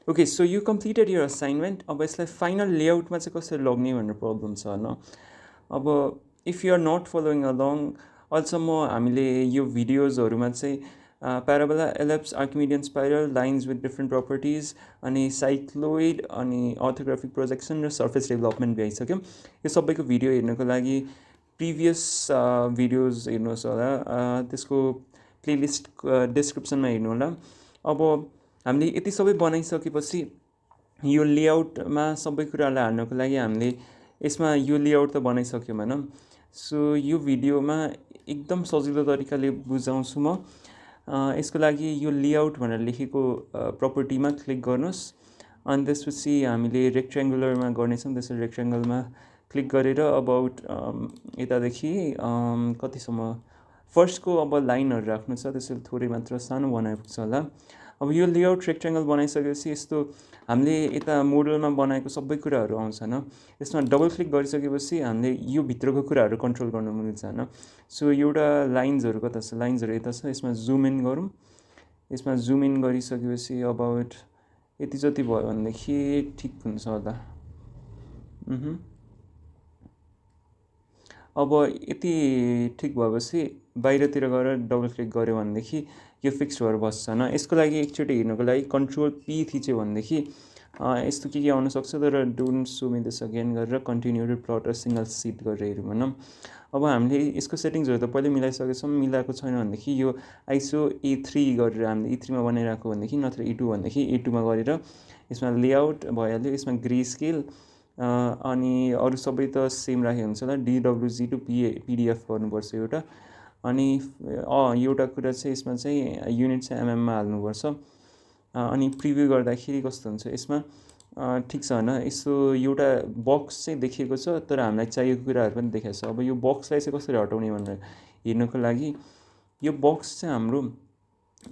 Okay, so you completed your assignment. अब यसलाई final लेआउटमा चाहिँ कसरी लग्ने भनेर प्रब्लम छ होइन. अब if you are not following along, अहिलेसम्म हामीले यो भिडियोजहरूमा चाहिँ parabola, ellipse, Archimedean spiral, lines with different properties, अनि साइक्लोइड, अनि अर्थोग्राफिक प्रोजेक्सन र सर्फेस डेभलपमेन्ट भइसक्यौँ. यो सबैको भिडियो हेर्नको लागि प्रिभियस भिडियोज हेर्नुहोस् होला, त्यसको प्लेलिस्ट डिस्क्रिप्सनमा हेर्नु होला. अब हामीले यति सबै बनाइसकेपछि यो लेआउटमा सबै कुरालाई हाल्नको लागि हामीले यसमा यो लेआउट त बनाइसक्यौँ होइन. सो यो भिडियोमा एकदम सजिलो तरिकाले बुझाउँछु म. यसको लागि यो लेआउट भनेर लेखेको प्रपर्टीमा क्लिक गर्नुहोस्. अनि त्यसपछि हामीले रेक्ट्याङ्गुलरमा गर्नेछौँ. त्यसरी रेक्ट्याङ्गलमा क्लिक गरेर अबाउट यतादेखि कतिसम्म फर्स्टको अब लाइनहरू राख्नु छ. त्यसरी थोरै मात्र सानो बनाएको छ होला. अब यो लेआउट रेक्ट्याङ्गल बनाइसकेपछि यस्तो हामीले यता मोडलमा बनाएको सबै कुराहरू आउँछ होइन. यसमा डबल क्लिक गरिसकेपछि हामीले यो भित्रको कुराहरू कन्ट्रोल गर्नु मिल्छ होइन. सो एउटा लाइन्सहरू कता छ, लाइन्सहरू यता छ. यसमा जुम इन गरौँ. यसमा जुम इन गरिसकेपछि अबाउट यति जति भयो भनेदेखि ठिक हुन्छ होला. अब यति ठिक भएपछि बाहिरतिर गएर डबल क्लिक गऱ्यो भनेदेखि यो फिक्स भएर बस्छ होइन. यसको लागि एकचोटि हेर्नुको लागि कन्ट्रोल पी थिच्यो भनेदेखि यस्तो के आउनसक्छ. तर don't so me this again गरेर कन्टिन्यू टु प्लट र सिङ्गल सिट गरेर हेरौँ होइन. अब हामीले यसको सेटिङ्सहरू त पहिले मिलाइसकेको छौँ. मिलाएको छैन भनेदेखि यो आइसो E3 गरेर हामीले E3 मा बनाइरहेको भनेदेखि नत्र E2 भनेदेखि E2 मा गरेर यसमा लेआउट भइहाल्यो. यसमा ग्रे स्केल अनि अरू सबै त सेम राखेको हुन्छ होला. DWG टु PDF गर्नुपर्छ एउटा. अनि एउटा कुरा चाहिँ यसमा चाहिँ युनिट चाहिँ एमएममा हाल्नुपर्छ. अनि प्रिभ्यू गर्दाखेरि कस्तो हुन्छ यसमा ठिक छ होइन. यस्तो एउटा बक्स चाहिँ देखिएको छ तर हामीलाई चाहिएको कुराहरू पनि देखाएको छ. अब यो बक्सलाई चाहिँ कसरी हटाउने भनेर हेर्नको लागि यो बक्स चाहिँ हाम्रो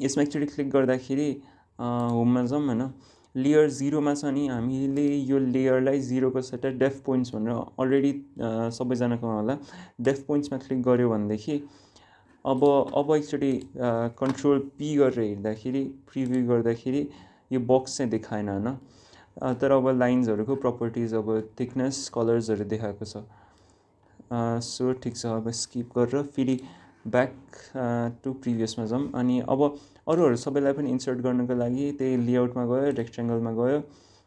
यसमा एकचोटि क्लिक गर्दाखेरि होममा जाउँ होइन. लेयर 0मा छ नि हामीले यो लेयरलाई 0को सट्टा डेफ पोइन्ट्स भनेर अलरेडी सबैजनाको होला. डेफ पोइन्ट्समा क्लिक गऱ्यो भनेदेखि अब एकचोटि कन्ट्रोल पी गरेर हेर्दाखेरि प्रिभ्यू गर्दाखेरि यो बक्स चाहिँ देखाएन होइन. तर अब लाइन्सहरूको प्रपर्टिज अब थिकनेस कलर्सहरू देखाएको छ. सो ठिक छ. अब स्किप गरेर फेरि ब्याक टु प्रिभियसमा जाउँ. अनि अब अरूहरू सबैलाई पनि इन्सर्ट गर्नको लागि त्यही लेआउटमा गयो, रेक्ट्याङ्गलमा गयो.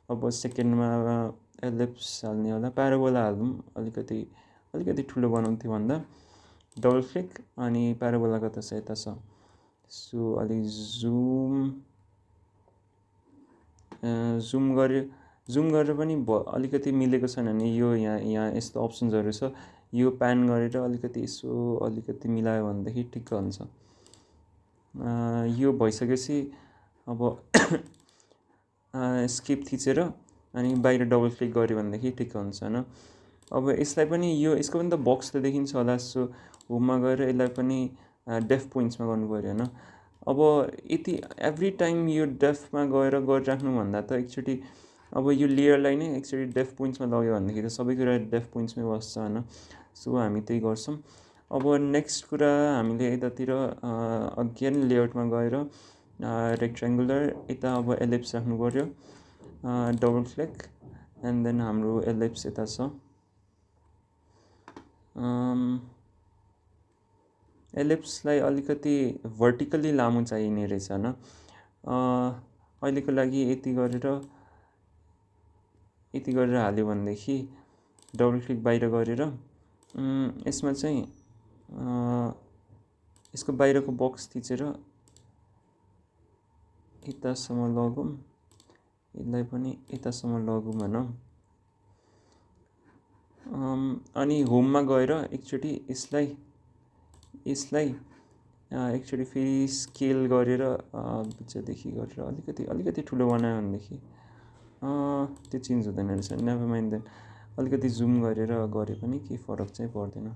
अब सेकेन्डमा एलिप्स हाल्ने होला, प्याराबोला हालौँ. अलिकति ठुलो बनाउँ त्यो भन्दा. डबल क्लिक अनि प्याराबोला कता छ, यता छ. सो अलिक जुम गरेर पनि अलिकति मिलेको छैन भने यो यहाँ यस्तो अप्सन्सहरू छ. यो प्यान गरेर अलिकति मिलायो भनेदेखि ठिक्क हुन्छ. यो भइसकेपछि अब स्किप थिचेर अनि बाहिर डबल क्लिक गऱ्यो भनेदेखि ठिक्क हुन्छ होइन. अब यसलाई पनि यसको पनि त बक्स त देखिन्छ होला. सो होममा गएर यसलाई पनि डेफ पोइन्ट्समा गर्नु पऱ्यो होइन. अब यति एभ्री टाइम यो डेफमा गएर गरिराख्नुभन्दा त एकचोटि अब यो लेयरलाई नै एकचोटि डेफ पोइन्ट्समा लग्यो भनेदेखि त सबै कुरा डेफ पोइन्ट्समै बस्छ होइन. सो हामी त्यही गर्छौँ. अब नेक्स्ट कुरा हामीले यतातिर अगेन लेआउटमा गएर रेक्ट्याङ्गुलर यता अब एलिप्स राख्नु पऱ्यो. डबल क्लिक एन्ड देन हाम्रो एलिप्स यता छ. एलिप्सलाई अलिकति भर्टिकल्ली लामो चाहिने रहेछ होइन. अहिलेको लागि यति गरेर हाल्यो भनेदेखि डबल क्लिक बाहिर गरेर यसमा चाहिँ यसको बाहिरको बक्स थिचेर यतासम्म लगौँ. यसलाई पनि यतासम्म लगौँ होइन. अनि होममा गएर एकचोटि यसलाई एकचोटि फेरि स्केल गरेर बिचदेखि गरेर अलिकति ठुलो बनायो भनेदेखि त्यो चेन्ज हुँदैन रहेछ. Never mind. देन अलिकति जुम गरेर गरे पनि केही फरक चाहिँ पर्दैन.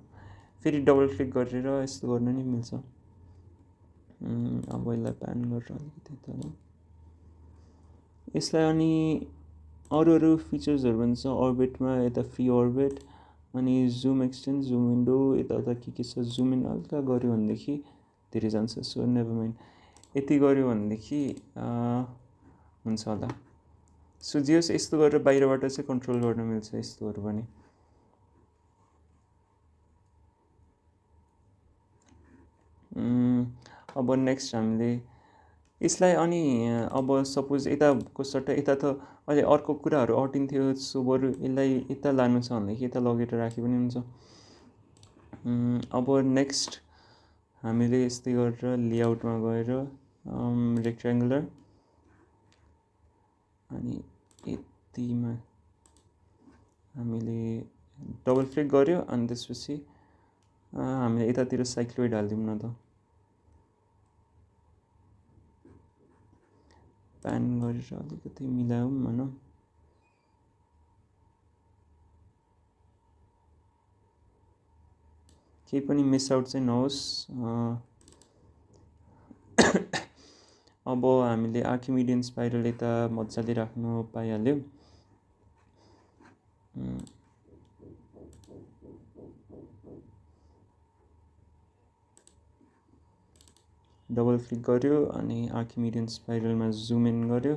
फेरि डबल क्लिक गरेर यस्तो गर्नु नि मिल्छ. अब यसलाई प्यान गरेर अलिकति यता यसलाई. अनि अरू फिचर्सहरू पनि छ अर्बिटमा. यता फ्री अर्बिट अनि जुम एक्सटेन्ड, जुम विन्डो यता के छ. जुम इन हल्का गऱ्यो भनेदेखि धेरै जान्छ. So never mind. यति गऱ्यो भनेदेखि हुन्छ होला. सो जे होस् यस्तो गरेर बाहिरबाट चाहिँ कन्ट्रोल गर्न मिल्छ यस्तोहरू पनि। अब नेक्स्ट हामीले यसलाई अनि अब सपोज यताको सट्टा यता त अहिले अर्को कुराहरू अटिन्थ्यो, सो बरु यसलाई यता लानु छ भनेदेखि यता लगेर राखे पनि हुन्छ। अब नेक्स्ट हामीले यस्तै गरेर लेआउटमा गएर रेक्ट्याङ्गुलर अनि यतिमा हामीले डबल क्लिक गर्यो अनि त्यसपछि हामीले यतातिर साइक्लोइड हालिदिउँ न त, प्यान गरेर अलिकति मिलायौँ भनौँ। केही पनि मिस आउट चाहिँ नहोस्। अब हामीले आर्किमिडियन स्पाइरल यता मजाले राख्नु पाइहाल्यो। डबल क्लिक गर्यो अनि आर्किमिडियन स्पाइरलमा जुम इन गर्यो,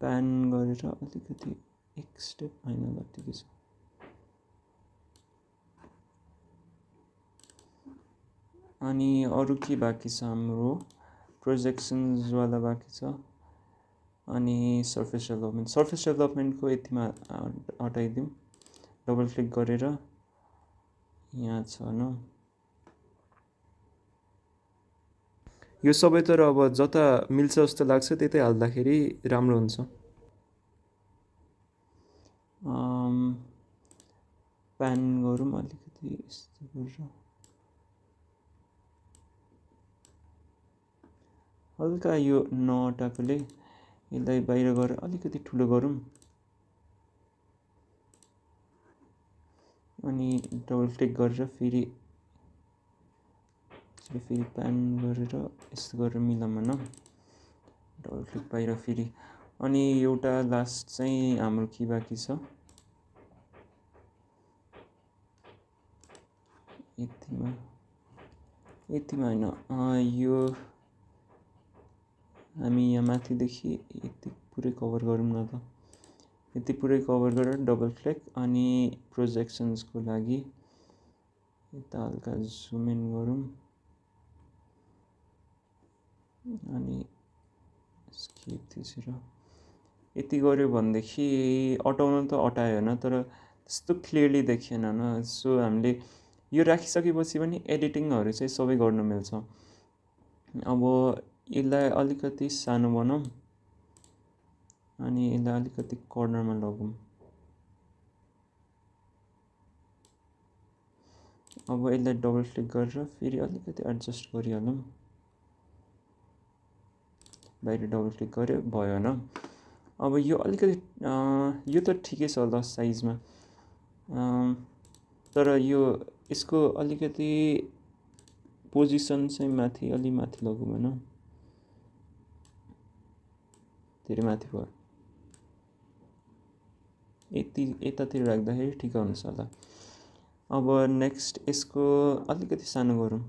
प्यान गरेर अलिकति एक स्टेप होइन जतिकै छ। अनि अरू के बाँकी छ हाम्रो, प्रोजेक्सन्सवाला बाँकी छ अनि सर्फेस डेभलपमेन्टको यतिमा हटाइदिउँ, डबल क्लिक गरेर यहाँ छ न यो सबै। तर अब जता मिल्छ जस्तो लाग्छ त्यतै हाल्दाखेरि राम्रो हुन्छ। प्यान गरौँ अलिकति यस्तो गरेर, हल्का यो नअटाएकोले यसलाई बाहिर गरेर अलिकति ठुलो गरौँ अनि डबल क्लिक गरेर फेरि प्यान गरेर यस्तो गरेर मिलाउँ न, डबल क्लिक बाहिर फेरि। अनि एउटा लास्ट चाहिँ हाम्रो के बाँकी छ, यतिमा होइन, यो हामी यहाँ माथिदेखि यति पुरै कभर गरौँ न त, यति पुरै कभर गरेर डबल क्लिक अनि प्रोजेक्सन्सको लागि यता हल्का जुम इन गरौँ अनि स्केप थिचेर यति गऱ्यो भनेदेखि अटाउनु त अटायो होइन, तर त्यस्तो क्लियरली देखिएन न। सो हामीले यो राखिसकेपछि पनि एडिटिङहरू चाहिँ सबै गर्न मिल्छ। अब यसलाई अलिकति सानो बनाऊँ अनि यसलाई अलिकति कर्नरमा लगौँ। अब यसलाई डबल क्लिक गरेर फेरि अलिकति एडजस्ट गरिहालौँ, बाहिर डबल क्लिक गर्यो भयो होइन। अब यो अलिकति यो त ठिकै छ ल साइजमा, तर यो यसको अलिकति पोजिसन चाहिँ अलि माथि लगौँ होइन, धेरै माथि भयो, यतातिर राख्दाखेरि ठिक हुन्छ होला। अब नेक्स्ट यसको अलिकति सानो गरौँ,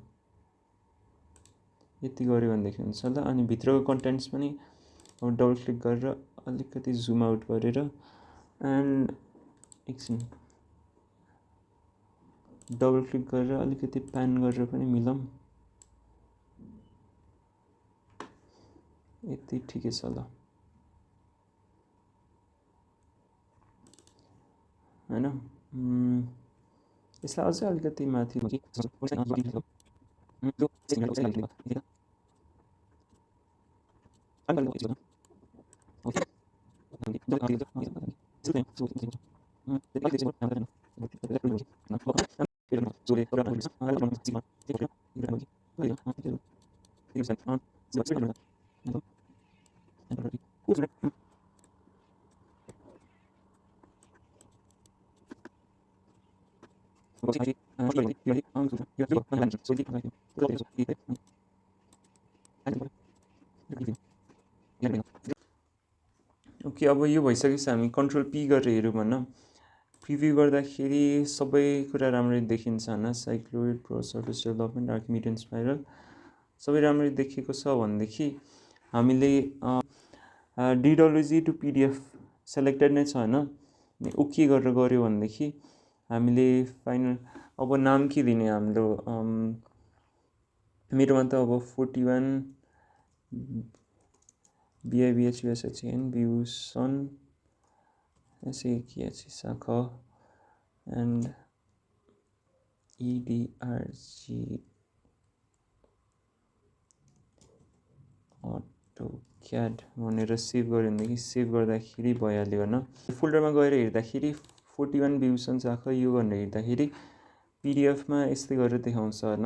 यति गऱ्यो भनेदेखि हुन्छ होला। अनि भित्रको कन्टेन्ट्स पनि अब डबल क्लिक गरेर अलिकति जुम आउट गरेर एन्ड एकछिन डबल क्लिक गरेर अलिकति प्यान गरेर पनि मिलाऊँ, यति ठिकै छ ल होइन। यसलाई अझै अलिकति माथि ओके। अब यो भइसकेपछि हामी कन्ट्रोल पी गरेर हेऱ्यौँ भन्न, प्रिभ्यू गर्दाखेरि सबै कुरा राम्ररी देखिन्छ होइन, cycloid, pro surface development, Archimedean spiral सबै राम्ररी देखिएको छ भनेदेखि हामीले DWG टु PDF सेलेक्टेड नै छ होइन। ऊ के गरेर गऱ्यो भनेदेखि हामीले फाइनल अब नाम के दिने हाम्रो मेरोमा त अब 41 BIBHUSHN भ्युसन SAKH शाखा एन्ड EDRG AutoCAD भनेर सेभ गऱ्यो भनेदेखि सेभ गर्दाखेरि भइहाल्यो होइन। फोल्डरमा गएर हेर्दाखेरि 41 भ्युसन शाखा यो भनेर हेर्दाखेरि PDFमा यस्तै गरेर देखाउँछ होइन।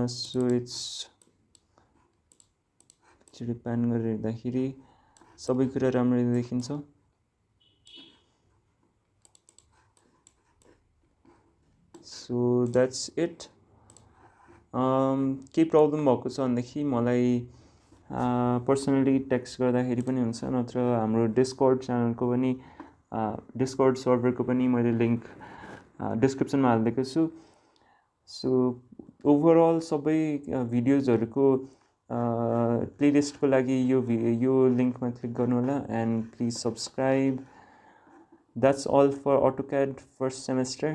सो इट्स एकचोटि प्यान गरेर हेर्दाखेरि सबै कुरा राम्ररी देखिन्छ। So that's it. केही प्रब्लम भएको छ भनेदेखि मलाई पर्सनली टेक्स्ट गर्दाखेरि पनि हुन्छ, नत्र हाम्रो डिस्कर्ड च्यानलको पनि डिस्कर्ड सर्भरको पनि मैले लिङ्क डिस्क्रिप्सनमा हालिदिएको छु। सो ओभरअल सबै भिडियोजहरूको प्लेलिस्टको लागि यो लिङ्कमा क्लिक गर्नु होला and please subscribe. That's all for AutoCAD first semester.